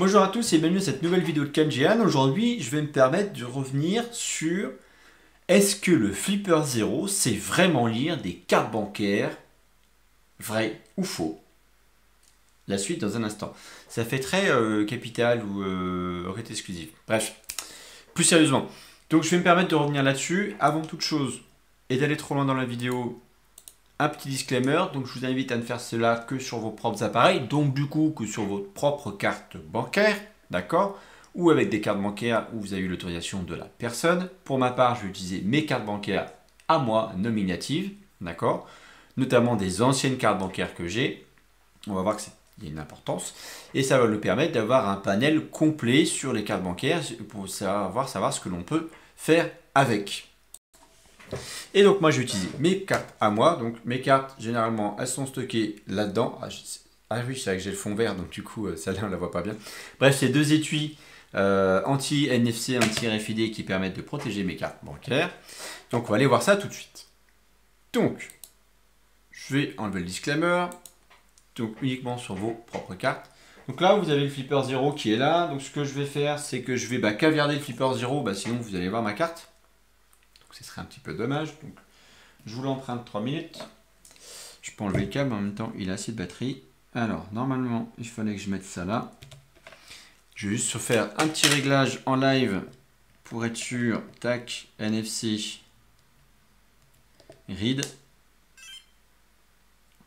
Bonjour à tous et bienvenue à cette nouvelle vidéo de Kanjian. Aujourd'hui, je vais me permettre de revenir sur est-ce que le Flipper Zero sait vraiment lire des cartes bancaires, vrai ou faux? La suite dans un instant. Ça fait très capital ou rate exclusive. Bref, plus sérieusement. Donc je vais me permettre de revenir là-dessus. Avant toute chose, et d'aller trop loin dans la vidéo, un petit disclaimer, donc je vous invite à ne faire cela que sur vos propres appareils, donc du coup que sur votre propre carte bancaire, d'accord? Ou avec des cartes bancaires où vous avez eu l'autorisation de la personne. Pour ma part, je vais utiliser mes cartes bancaires à moi, nominatives, d'accord? Notamment des anciennes cartes bancaires que j'ai. On va voir qu'il y a une importance. Et ça va nous permettre d'avoir un panel complet sur les cartes bancaires pour savoir ce que l'on peut faire avec. Et donc moi je vais utiliser mes cartes à moi. Donc mes cartes généralement elles sont stockées là-dedans. Ah oui, c'est vrai que j'ai le fond vert, donc du coup celle-là on la voit pas bien. Bref, c'est deux étuis anti-NFC, anti-RFID qui permettent de protéger mes cartes bancaires. Donc on va aller voir ça tout de suite. Donc je vais enlever le disclaimer. Donc uniquement sur vos propres cartes. Donc là vous avez le Flipper Zero qui est là. Donc ce que je vais faire c'est que je vais caviarder le Flipper Zero, sinon vous allez voir ma carte. Ce serait un petit peu dommage. Donc, je vous l'emprunte 3 minutes. Je peux enlever le câble, en même temps, il a assez de batterie. Alors, normalement, il fallait que je mette ça là. Je vais juste faire un petit réglage en live pour être sûr. Tac, NFC, read.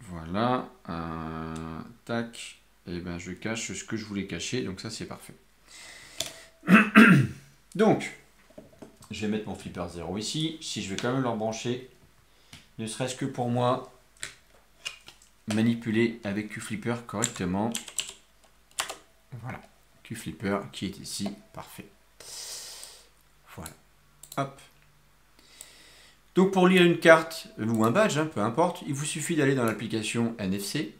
Voilà. Tac. Et ben, je cache ce que je voulais cacher. Donc, ça, c'est parfait. Donc, je vais mettre mon Flipper Zero ici. Si je vais quand même le rebrancher, ne serait-ce que pour moi, manipuler avec QFlipper correctement. Voilà, QFlipper qui est ici, parfait. Voilà, hop. Donc pour lire une carte ou un badge, peu importe, il vous suffit d'aller dans l'application NFC.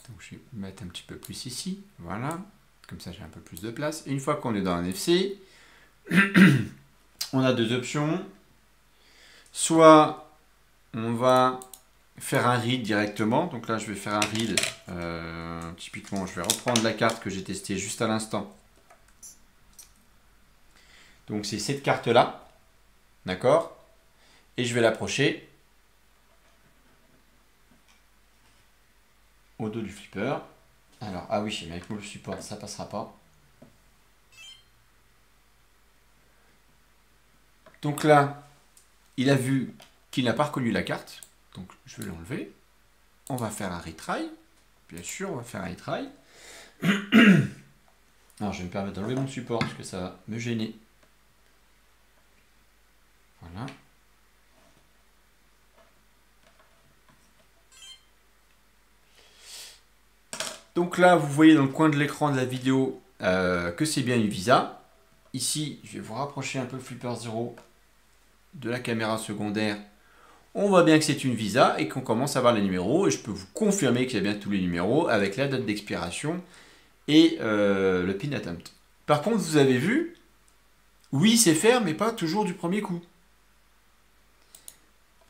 Donc je vais mettre un petit peu plus ici, voilà. Comme ça j'ai un peu plus de place. Et une fois qu'on est dans NFC, on a deux options. Soit on va faire un read directement. Donc là, je vais faire un read. Typiquement, je vais reprendre la carte que j'ai testée juste à l'instant. Donc c'est cette carte-là. D'accord? Et je vais l'approcher au dos du flipper. Alors, ah oui, mais avec le support, ça passera pas. Donc là, il a vu qu'il n'a pas reconnu la carte. Donc je vais l'enlever. On va faire un retry. Bien sûr, on va faire un retry. Alors je vais me permettre d'enlever mon support parce que ça va me gêner. Voilà. Donc là, vous voyez dans le coin de l'écran de la vidéo que c'est bien une Visa. Ici, je vais vous rapprocher un peu le Flipper Zero de la caméra secondaire. On voit bien que c'est une Visa et qu'on commence à voir les numéros. Et je peux vous confirmer qu'il y a bien tous les numéros avec la date d'expiration et le PIN attempt. Par contre, vous avez vu, oui, c'est faire, mais pas toujours du premier coup.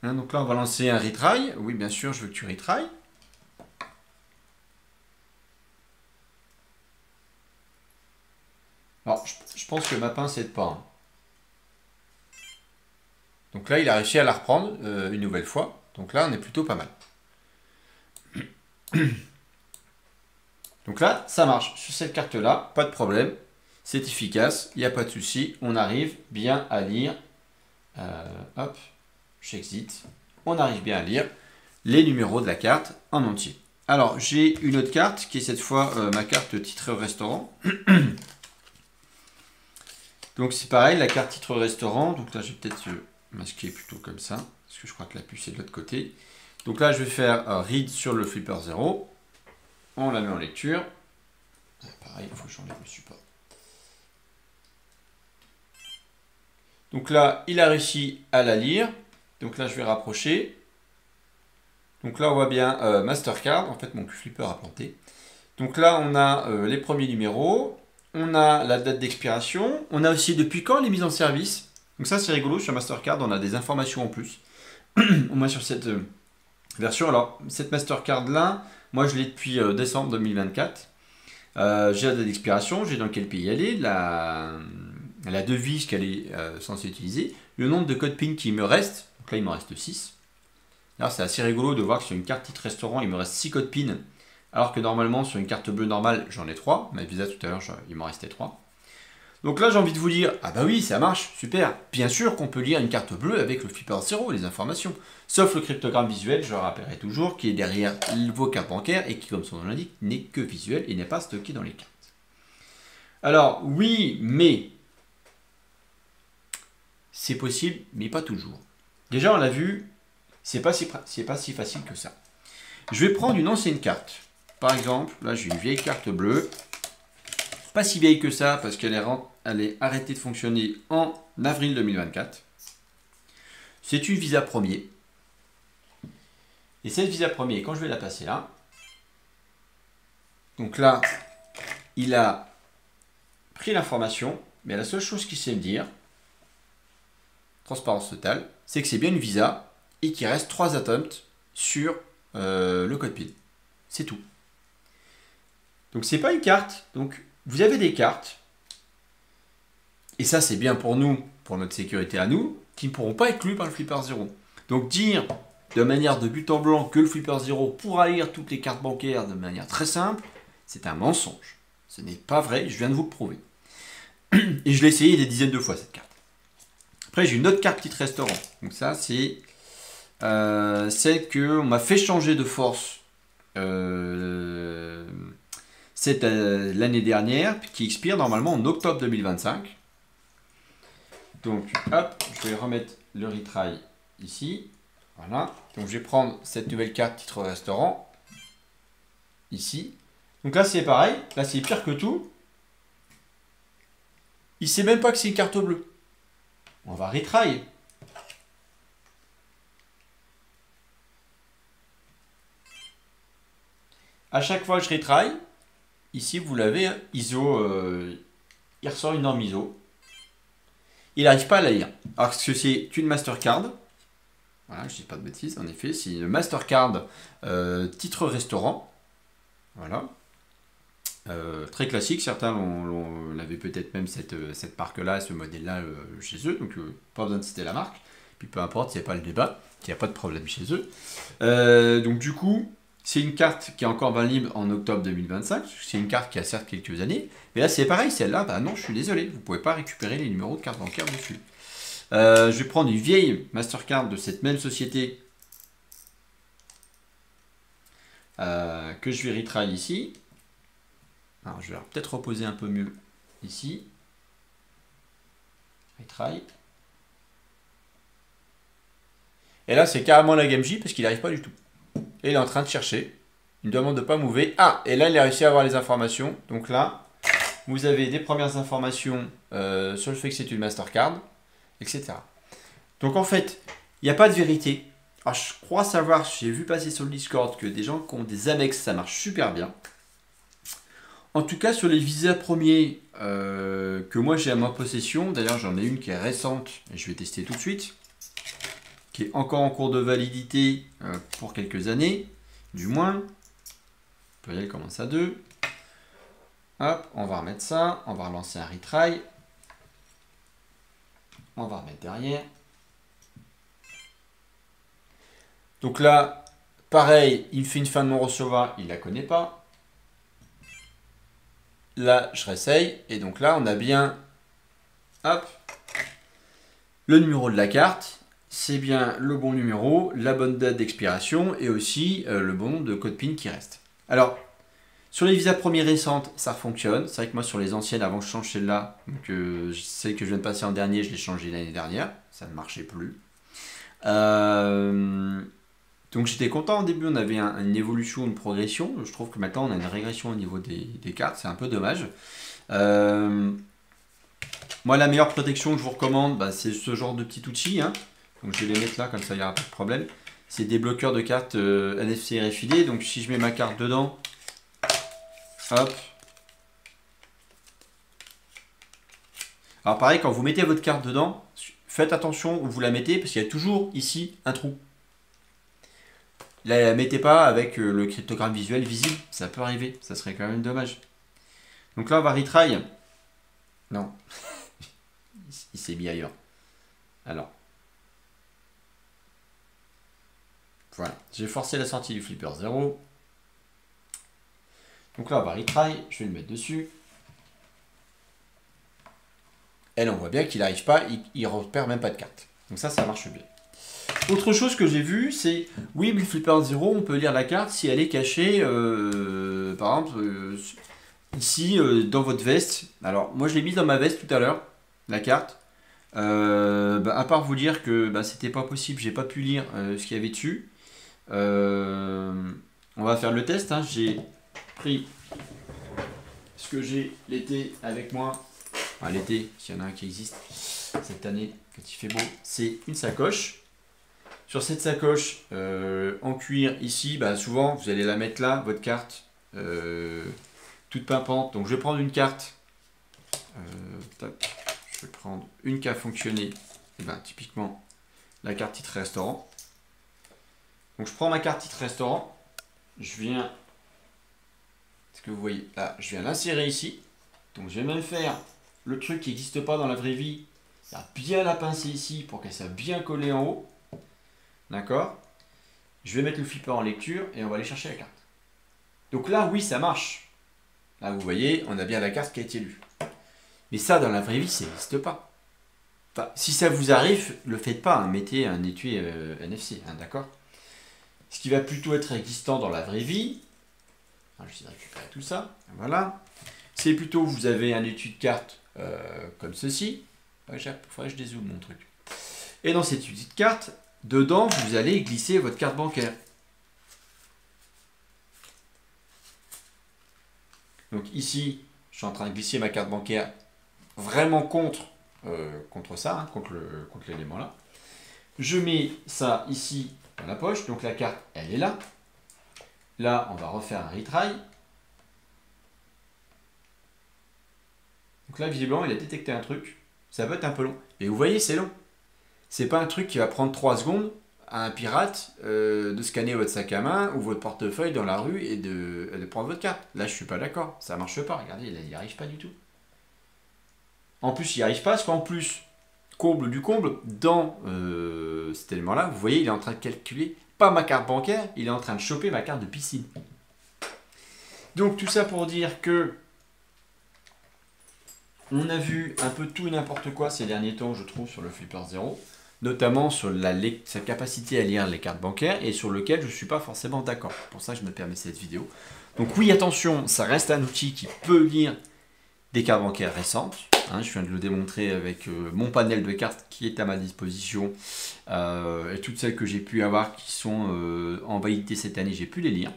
Hein, donc là, on va lancer un retry. Oui, bien sûr, je veux que tu retry. Alors, je pense que ma pince n'aide pas. Hein. Donc là, il a réussi à la reprendre une nouvelle fois. Donc là, on est plutôt pas mal. Donc là, ça marche. Sur cette carte-là, pas de problème. C'est efficace, il n'y a pas de souci. On arrive bien à lire. Hop, j'exit. On arrive bien à lire les numéros de la carte en entier. Alors, j'ai une autre carte qui est cette fois ma carte titre restaurant. Donc c'est pareil, la carte titre restaurant. Donc là, je vais peut-être masquer plutôt comme ça, parce que je crois que la puce est de l'autre côté. Donc là, je vais faire read sur le Flipper Zero. On la met en lecture. Pareil, il faut que j'enlève le support. Donc là, il a réussi à la lire. Donc là, je vais rapprocher. Donc là, on voit bien Mastercard. En fait, mon Flipper a planté. Donc là, on a les premiers numéros. On a la date d'expiration. On a aussi depuis quand les mises en service. Donc ça, c'est rigolo. Sur Mastercard, on a des informations en plus. Au moins sur cette version. Alors, cette Mastercard-là, moi, je l'ai depuis décembre 2024. J'ai la date d'expiration, j'ai dans quel pays elle est, la devise qu'elle est censée utiliser, le nombre de codes PIN qui me reste, donc là il me reste 6. Là c'est assez rigolo de voir que sur une carte titre restaurant il me reste 6 codes PIN, alors que normalement sur une carte bleue normale j'en ai 3, ma Visa tout à l'heure il m'en restait 3. Donc là j'ai envie de vous dire, ah bah oui ça marche, super, bien sûr qu'on peut lire une carte bleue avec le Flipper 0 et les informations, sauf le cryptogramme visuel, je rappellerai toujours, qui est derrière vos cartes bancaires et qui comme son nom l'indique n'est que visuel et n'est pas stocké dans les cartes. Alors oui, mais c'est possible, mais pas toujours. Déjà on l'a vu, c'est pas si facile que ça. Je vais prendre une ancienne carte, par exemple, là j'ai une vieille carte bleue, pas si vieille que ça parce qu'elle est arrêtée de fonctionner en avril 2024. C'est une Visa Premier. Et cette Visa Premier, quand je vais la passer là, donc là, il a pris l'information, mais la seule chose qu'il sait me dire, transparence totale, c'est que c'est bien une Visa et qu'il reste 3 attempts sur le code PIN. C'est tout. Donc c'est pas une carte, donc vous avez des cartes, et ça c'est bien pour nous, pour notre sécurité à nous, qui ne pourront pas être lues par le Flipper 0. Donc dire de manière de but en blanc que le Flipper 0 pourra lire toutes les cartes bancaires de manière très simple, c'est un mensonge. Ce n'est pas vrai, je viens de vous le prouver. Et je l'ai essayé des dizaines de fois cette carte. Après j'ai une autre carte titre restaurant. Donc ça c'est celle qu'on m'a fait changer de force l'année dernière, qui expire normalement en octobre 2025. Donc, hop, je vais remettre le retry ici. Voilà. Donc, je vais prendre cette nouvelle carte titre restaurant ici. Donc là, c'est pareil. Là, c'est pire que tout. Il ne sait même pas que c'est une carte bleue. On va retry. À chaque fois que je retry, ici, vous l'avez, ISO, il ressort une norme ISO. Il n'arrive pas à la lire. Alors que c'est une Mastercard. Voilà, je ne dis pas de bêtises, en effet, c'est une Mastercard titre restaurant. Voilà. Très classique, certains l'avaient peut-être même cette marque-là, ce modèle-là chez eux, donc pas besoin de citer la marque. Puis peu importe, il n'y a pas le débat, il n'y a pas de problème chez eux. Donc du coup, c'est une carte qui est encore valide en octobre 2025. C'est une carte qui a certes quelques années. Mais là, c'est pareil. Celle-là, bah non, je suis désolé. Vous ne pouvez pas récupérer les numéros de carte bancaire dessus. Je vais prendre une vieille Mastercard de cette même société. Que je vais retry ici. Alors, je vais peut-être reposer un peu mieux ici. Retry. Et là, c'est carrément la Game J parce qu'il n'arrive pas du tout. Et il est en train de chercher. Il me demande de ne pas mouver. Ah, et là, il a réussi à avoir les informations. Donc là, vous avez des premières informations sur le fait que c'est une Mastercard, etc. Donc en fait, il n'y a pas de vérité. Alors, je crois savoir, j'ai vu passer sur le Discord que des gens qui ont des Amex, ça marche super bien. En tout cas, sur les visas premiers que moi j'ai à ma possession, d'ailleurs j'en ai une qui est récente, et je vais tester tout de suite, qui est encore en cours de validité pour quelques années, du moins. Pluriel commence à 2. Hop, on va remettre ça, on va relancer un retry. On va remettre derrière. Donc là, pareil, il me fait une fin de non-recevoir, il ne la connaît pas. Là, je réessaye, et donc là, on a bien, hop, le numéro de la carte. C'est bien le bon numéro, la bonne date d'expiration et aussi le bon nombre de code PIN qui reste. Alors, sur les visas premières récentes, ça fonctionne. C'est vrai que moi, sur les anciennes, avant que je change celle-là, celle que je viens de passer en dernier, je l'ai changée l'année dernière. Ça ne marchait plus. Donc, j'étais content au début. On avait une évolution, une progression. Je trouve que maintenant, on a une régression au niveau des cartes. C'est un peu dommage. Moi, la meilleure protection que je vous recommande, bah, c'est ce genre de petit outil. Hein. Donc je vais les mettre là, comme ça il n'y aura pas de problème. C'est des bloqueurs de cartes NFC RFID. Donc si je mets ma carte dedans, hop. Alors pareil, quand vous mettez votre carte dedans, faites attention où vous la mettez parce qu'il y a toujours ici un trou. Là, la mettez pas avec le cryptogramme visuel visible, ça peut arriver, ça serait quand même dommage. Donc là, on va retry. Non, il s'est mis ailleurs. Alors, voilà, j'ai forcé la sortie du flipper 0. Donc là, on va retry, je vais le mettre dessus. Et là, on voit bien qu'il n'arrive pas, il ne repère même pas de carte. Donc ça marche bien. Autre chose que j'ai vu, c'est, oui, le flipper 0, on peut lire la carte si elle est cachée, par exemple, ici, dans votre veste. Alors, moi, je l'ai mise dans ma veste tout à l'heure, la carte. À part vous dire que c'était pas possible, j'ai pas pu lire ce qu'il y avait dessus. On va faire le test, hein. J'ai pris ce que j'ai l'été avec moi. Enfin, l'été, s'il y en a un qui existe cette année, quand il fait beau, c'est une sacoche. Sur cette sacoche en cuir ici, souvent vous allez la mettre là, votre carte, toute pimpante. Donc je vais prendre une carte. Je vais prendre une qui a fonctionné. Et typiquement la carte titre restaurant. Donc je prends ma carte titre restaurant. Je viens, ce que vous voyez là, je viens l'insérer ici. Donc je vais même faire le truc qui n'existe pas dans la vraie vie. Il y a bien la pincer ici pour qu'elle soit bien collée en haut. D'accord? Je vais mettre le flipper en lecture et on va aller chercher la carte. Donc là, oui, ça marche. Là, vous voyez, on a bien la carte qui a été lue. Mais ça, dans la vraie vie, ça n'existe pas. Enfin, si ça vous arrive, ne le faites pas. Hein, mettez un étui NFC, hein, d'accord? Ce qui va plutôt être existant dans la vraie vie, je vais récupérer tout ça, voilà. C'est plutôt, vous avez un étui de carte comme ceci. Il faudrait que je dézoome mon truc. Et dans cet étui de carte, dedans, vous allez glisser votre carte bancaire. Donc ici, je suis en train de glisser ma carte bancaire vraiment contre ça, hein, contre l'élément là. Je mets ça ici dans la poche, donc la carte, elle est là. Là, on va refaire un retry. Donc là, visiblement, il a détecté un truc. Ça va être un peu long. Et vous voyez, c'est long. C'est pas un truc qui va prendre 3 secondes à un pirate de scanner votre sac à main ou votre portefeuille dans la rue et de prendre votre carte. Là, je suis pas d'accord. Ça marche pas. Regardez, il n'y arrive pas du tout. En plus, il n'y arrive pas parce qu'en plus, comble du comble, dans cet élément-là, vous voyez, il est en train de calculer, pas ma carte bancaire, il est en train de choper ma carte de piscine. Donc, tout ça pour dire que on a vu un peu tout et n'importe quoi ces derniers temps, je trouve, sur le Flipper 0. Notamment sur sa capacité à lire les cartes bancaires et sur lequel je ne suis pas forcément d'accord. C'est pour ça que je me permets cette vidéo. Donc oui, attention, ça reste un outil qui peut lire des cartes bancaires récentes. Hein, je viens de le démontrer avec mon panel de cartes qui est à ma disposition. Et toutes celles que j'ai pu avoir qui sont en validité cette année, j'ai pu les lire.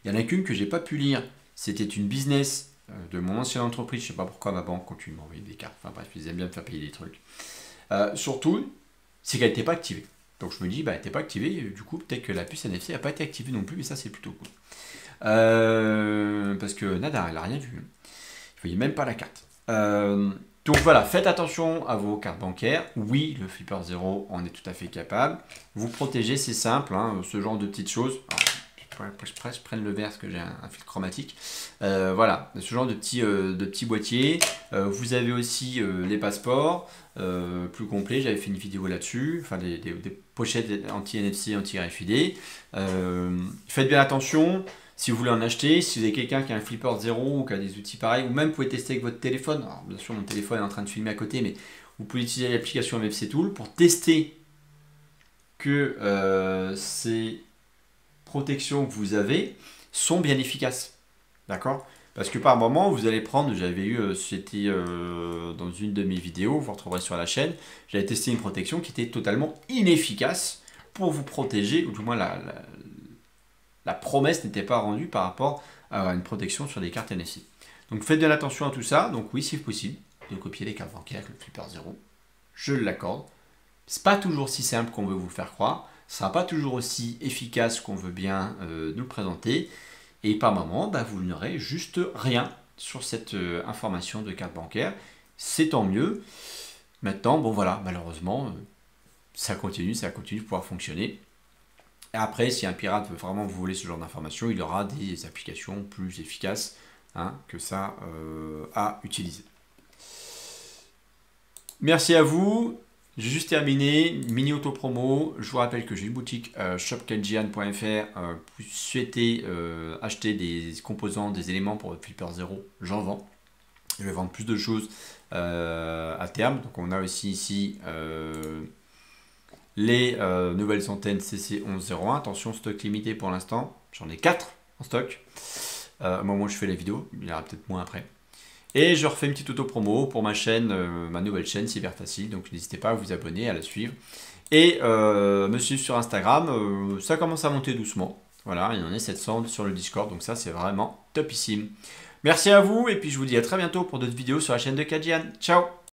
Il n'y en a qu'une que j'ai pas pu lire. C'était une business de mon ancienne entreprise. Je ne sais pas pourquoi ma banque continue de m'envoyer des cartes. Enfin bref, ils aiment bien me faire payer des trucs. Surtout, c'est qu'elle n'était pas activée. Donc je me dis, elle n'était pas activée, du coup peut-être que la puce NFC n'a pas été activée non plus, mais ça c'est plutôt cool. Parce que nada, elle n'a rien vu. Il ne voyait même pas la carte. Donc voilà, faites attention à vos cartes bancaires. Oui, le Flipper 0 en est tout à fait capable. Vous protégez, c'est simple, hein, ce genre de petites choses. Alors, je prenne le verre parce que j'ai un filtre chromatique. Voilà, ce genre de petits boîtiers. Vous avez aussi les passeports plus complets. J'avais fait une vidéo là-dessus. Enfin, des pochettes anti-NFC, anti-RFID. Faites bien attention. Si vous voulez en acheter, si vous avez quelqu'un qui a un Flipper 0 ou qui a des outils pareils, ou même vous pouvez tester avec votre téléphone. Alors, bien sûr, mon téléphone est en train de filmer à côté, mais vous pouvez utiliser l'application MFC Tool pour tester que ces protections que vous avez sont bien efficaces. D'accord? Parce que par moment, vous allez prendre, j'avais eu, c'était dans une de mes vidéos, vous retrouverez sur la chaîne, j'avais testé une protection qui était totalement inefficace pour vous protéger, ou du moins la promesse n'était pas rendue par rapport à une protection sur des cartes NFC. Donc faites bien attention à tout ça. Donc oui, si possible, de copier les cartes bancaires avec le Flipper 0. Je l'accorde. C'est pas toujours si simple qu'on veut vous faire croire. Ce sera pas toujours aussi efficace qu'on veut bien nous le présenter. Et par moment, vous n'aurez juste rien sur cette information de carte bancaire. C'est tant mieux. Maintenant, bon voilà, malheureusement, ça continue de pouvoir fonctionner. Et après, si un pirate veut vraiment vous voler ce genre d'informations, il aura des applications plus efficaces hein, que ça a utilisé. Merci à vous. J'ai juste terminé, mini auto-promo. Je vous rappelle que j'ai une boutique shopkenjian.fr. Vous souhaitez acheter des composants, des éléments pour votre Flipper Zero, j'en vends. Je vais vendre plus de choses à terme. Donc on a aussi ici les nouvelles antennes CC1101. Attention, stock limité pour l'instant. J'en ai 4 en stock. Au moment où je fais la vidéo, il y en aura peut-être moins après. Et je refais une petite auto-promo pour ma chaîne, ma nouvelle chaîne Cyber Facile. Donc n'hésitez pas à vous abonner, à la suivre. Et me suivre sur Instagram. Ça commence à monter doucement. Voilà, il y en a 700 sur le Discord. Donc ça, c'est vraiment topissime. Merci à vous. Et puis je vous dis à très bientôt pour d'autres vidéos sur la chaîne de Kajian. Ciao!